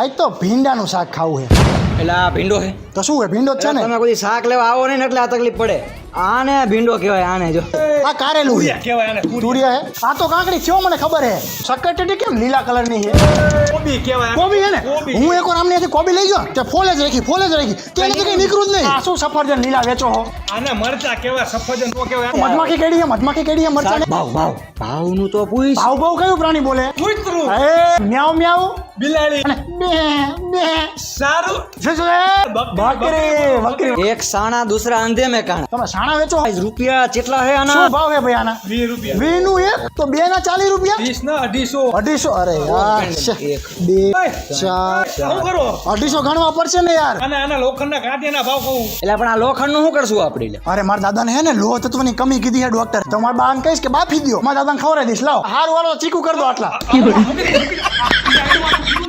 આજ તો ભીંડાનું શાક ખાવું છે. એટલે આ ભીંડો છે તો શું છે? ભીંડો જ છે ને. તમે કોઈ શાક લેવા આવો નહીં ને એટલે આ તકલીફ પડે. આને ભીંડો કહેવાય. આને જો આ કારેલું છે. કેવાય આને તુરિયા હે. આ તો કાકડી થયો મને ખબર હે. સક્કરટેટી કેમ લીલા કલરની છે? કોબી કેવાય કોબી હે ને. કોબી. હું એક વાર આમની કોબી લઈ ગયો તે ફોલે જ રાખી તેનાથી કઈ નીકળું જ નહીં. આ શું સફરજન લીલા વેચો હો? આને મરચા કેવાય સફરજન નો કેવાય મધમાખી કેડી હે મરચાં ને. ભાવનું તો પૂછ. ભાવ કયું પ્રાણી બોલે? કૂતરું એ મ્યાઉ મ્યાઉ બિલાડી અને બે બે સારું બકરી. એક સાણા દૂસરા અંધે મેં કાણા. તમે સાણા વેચો? રૂપિયા કેટલા છે આના? શું ભાવ હે ભાઈ આના? 20 રૂપિયા 20 નું એક તો 2 ના 40 રૂપિયા. 20 ના 250 250. અરે યાર એક. 2 4 શું કરો 250 ગણવા પડશે ને યાર. આના લોખંડના કાંટિયાના ભાવ કહું એટલે પણ આ લોખંડનું શું કરશું આપણે? લે અરે મારા દાદાને હે ને લોહ તત્વની કમી કીધી હે ડોક્ટર. તો મારા બાને કહીશ કે બાફી દ્યો. મારા દાદાને ખવડાવી દઈશ. લાવ હારું વાળો ચીકુ કર દો આટલા.